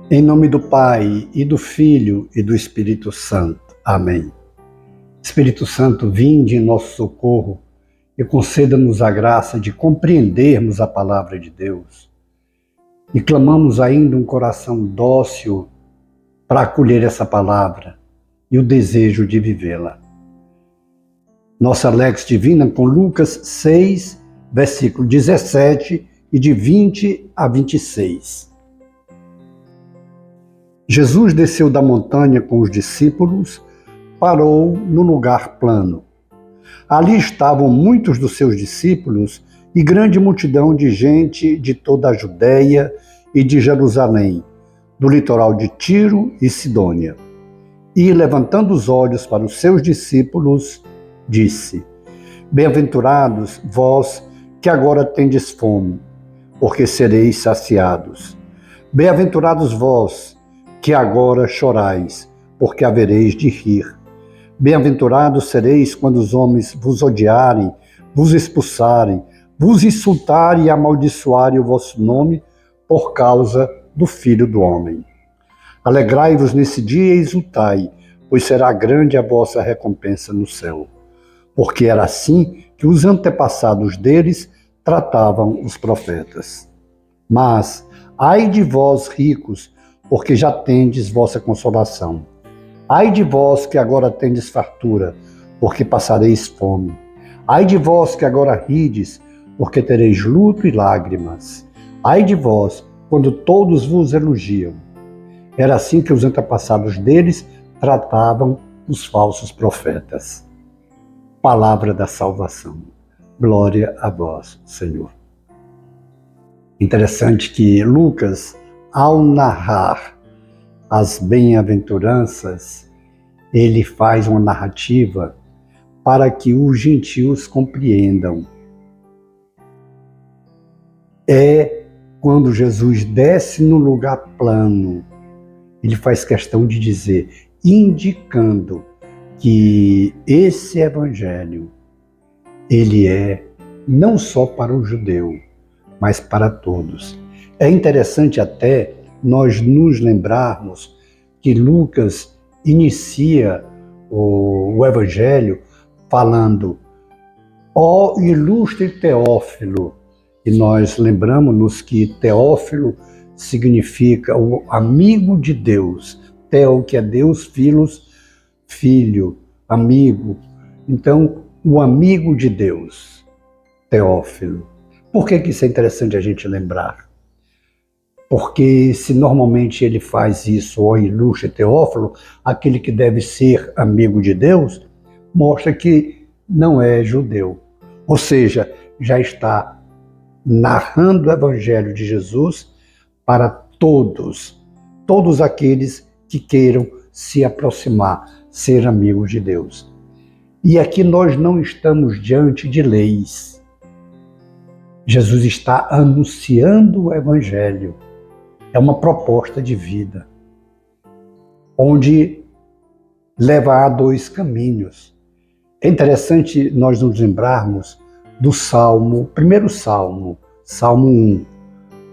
Em nome do Pai, e do Filho, e do Espírito Santo. Amém. Espírito Santo, vinde em nosso socorro e conceda-nos a graça de compreendermos a palavra de Deus. E clamamos ainda um coração dócil para acolher essa palavra e o desejo de vivê-la. Nossa Lex Divina com Lucas 6, versículo 17 e de 20 a 26. Jesus desceu da montanha com os discípulos, parou no lugar plano. Ali estavam muitos dos seus discípulos e grande multidão de gente de toda a Judéia e de Jerusalém, do litoral de Tiro e Sidônia. E, levantando os olhos para os seus discípulos, disse: Bem-aventurados vós que agora tendes fome, porque sereis saciados. Bem-aventurados vós que agora chorais, porque havereis de rir. Bem-aventurados sereis quando os homens vos odiarem, vos expulsarem, vos insultarem e amaldiçoarem o vosso nome por causa do Filho do Homem. Alegrai-vos nesse dia e exultai, pois será grande a vossa recompensa no céu. Porque era assim que os antepassados deles tratavam os profetas. Mas, ai de vós ricos, porque já tendes vossa consolação. Ai de vós que agora tendes fartura, porque passareis fome. Ai de vós que agora rides, porque tereis luto e lágrimas. Ai de vós, quando todos vos elogiam. Era assim que os antepassados deles tratavam os falsos profetas. Palavra da salvação. Glória a vós, Senhor. Interessante que Lucas, ao narrar as bem-aventuranças, ele faz uma narrativa para que os gentios compreendam. É quando Jesus desce no lugar plano, ele faz questão de dizer, indicando que esse evangelho, ele é não só para o judeu, mas para todos. É interessante até nós nos lembrarmos que Lucas inicia o Evangelho falando: ó ilustre Teófilo, e nós lembramos-nos que Teófilo significa o amigo de Deus, Teo, que é Deus, Filos, filho, amigo. Então, o amigo de Deus, Teófilo. Por que isso é interessante a gente lembrar? Porque se normalmente ele faz isso, ó ilustre Teófilo, aquele que deve ser amigo de Deus, mostra que não é judeu. Ou seja, já está narrando o Evangelho de Jesus para todos aqueles que queiram se aproximar, ser amigos de Deus. E aqui nós não estamos diante de leis. Jesus está anunciando o Evangelho. É uma proposta de vida, onde leva a dois caminhos. É interessante nós nos lembrarmos do Salmo, primeiro Salmo, Salmo 1,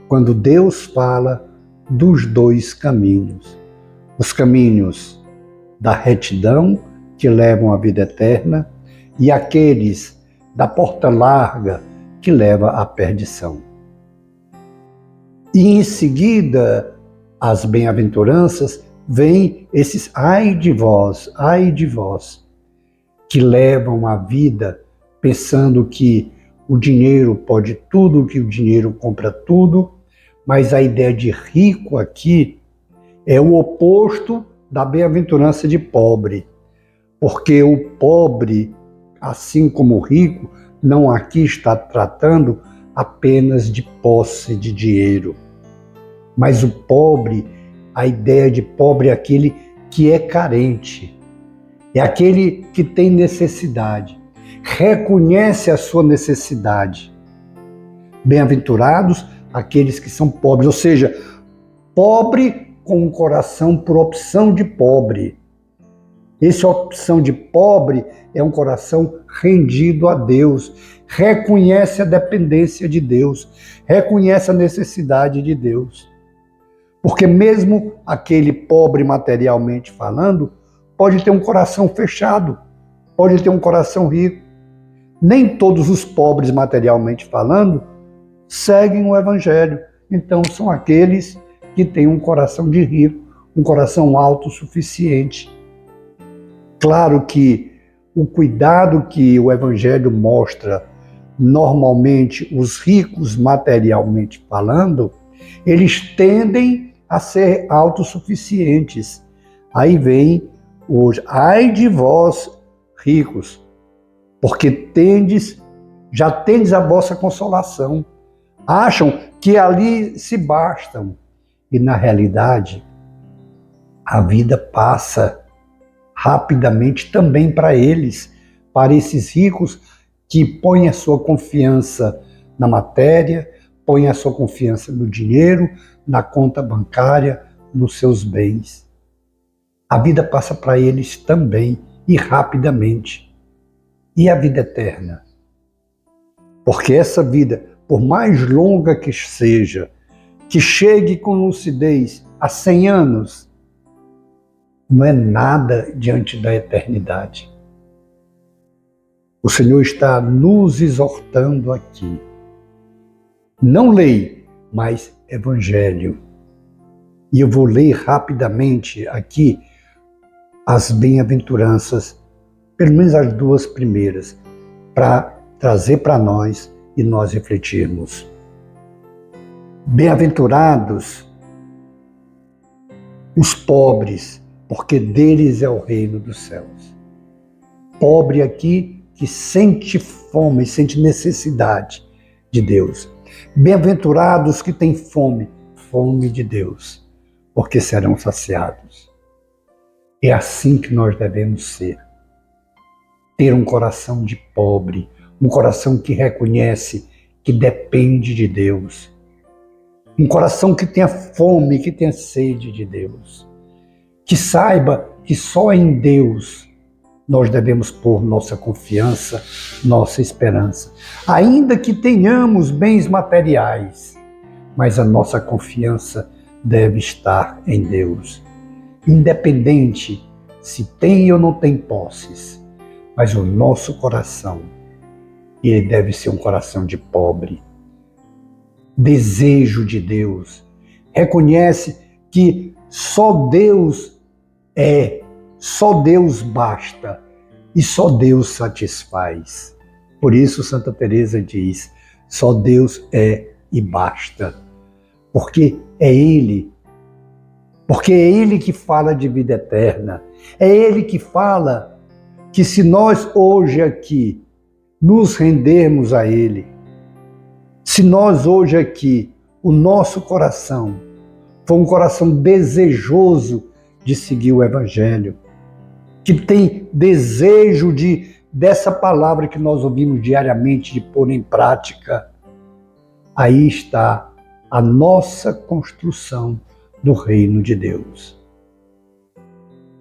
quando Deus fala dos dois caminhos. Os caminhos da retidão, que levam à vida eterna, e aqueles da porta larga, que leva à perdição. E em seguida, as bem-aventuranças, vêm esses ai de vós, que levam a vida pensando que o dinheiro pode tudo, que o dinheiro compra tudo, mas a ideia de rico aqui é o oposto da bem-aventurança de pobre, porque o pobre, assim como o rico, não aqui está tratando apenas de posse de dinheiro. Mas o pobre, a ideia de pobre é aquele que é carente, é aquele que tem necessidade, reconhece a sua necessidade. Bem-aventurados aqueles que são pobres, ou seja, pobre com um coração por opção de pobre. Essa opção de pobre é um coração rendido a Deus, reconhece a dependência de Deus, reconhece a necessidade de Deus. Porque mesmo aquele pobre materialmente falando, pode ter um coração fechado, pode ter um coração rico. Nem todos os pobres materialmente falando seguem o Evangelho. Então são aqueles que têm um coração de rico, um coração autossuficiente. Claro que o cuidado que o Evangelho mostra, normalmente os ricos materialmente falando, eles tendem a ser autossuficientes. Aí vem hoje, ai de vós ricos, porque já tendes a vossa consolação. Acham que ali se bastam. E na realidade, a vida passa rapidamente também para eles, para esses ricos que põem a sua confiança na matéria, põem a sua confiança no dinheiro, na conta bancária, nos seus bens. A vida passa para eles também e rapidamente. E a vida eterna? Porque essa vida, por mais longa que seja, que chegue com lucidez a 100 anos, não é nada diante da eternidade. O Senhor está nos exortando aqui. Não lei, mas Evangelho. E eu vou ler rapidamente aqui as bem-aventuranças, pelo menos as duas primeiras, para trazer para nós e nós refletirmos. Bem-aventurados os pobres, porque deles é o reino dos céus. Pobre aqui que sente fome, sente necessidade de Deus. Bem-aventurados que têm fome, fome de Deus, porque serão saciados. É assim que nós devemos ser. Ter um coração de pobre, um coração que reconhece que depende de Deus. Um coração que tenha fome, que tenha sede de Deus. Que saiba que só em Deus nós devemos pôr nossa confiança, nossa esperança. Ainda que tenhamos bens materiais, mas a nossa confiança deve estar em Deus. Independente se tem ou não tem posses, mas o nosso coração, ele deve ser um coração de pobre. Desejo de Deus. Reconhece que só Deus só Deus basta e só Deus satisfaz. Por isso Santa Teresa diz, só Deus é e basta. Porque é Ele que fala de vida eterna. É Ele que fala que se nós hoje aqui nos rendermos a Ele, se nós hoje aqui, o nosso coração for um coração desejoso de seguir o Evangelho, que tem desejo dessa palavra que nós ouvimos diariamente, de pôr em prática, aí está a nossa construção do reino de Deus.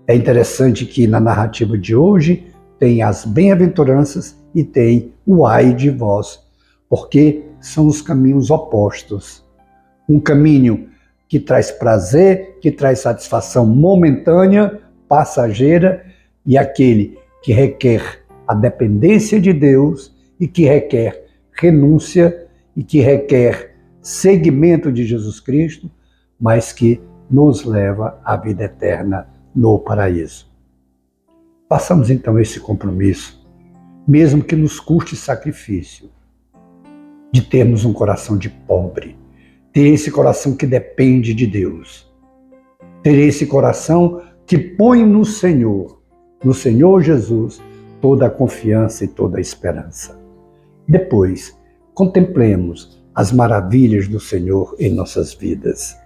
É interessante que na narrativa de hoje tem as bem-aventuranças e tem o ai de vós, porque são os caminhos opostos. Um caminho que traz prazer, que traz satisfação momentânea, passageira, e aquele que requer a dependência de Deus e que requer renúncia e que requer seguimento de Jesus Cristo, mas que nos leva à vida eterna no paraíso. Façamos então esse compromisso, mesmo que nos custe sacrifício, de termos um coração de pobre, ter esse coração que depende de Deus, ter esse coração que põe no Senhor Jesus, toda a confiança e toda a esperança. Depois, contemplemos as maravilhas do Senhor em nossas vidas.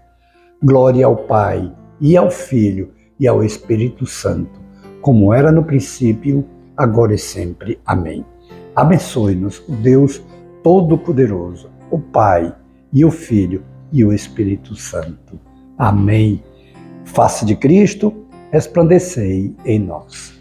Glória ao Pai, e ao Filho, e ao Espírito Santo, como era no princípio, agora e sempre. Amém. Abençoe-nos o Deus Todo-Poderoso, o Pai, e o Filho, e o Espírito Santo. Amém. Face de Cristo, resplandecei em nós.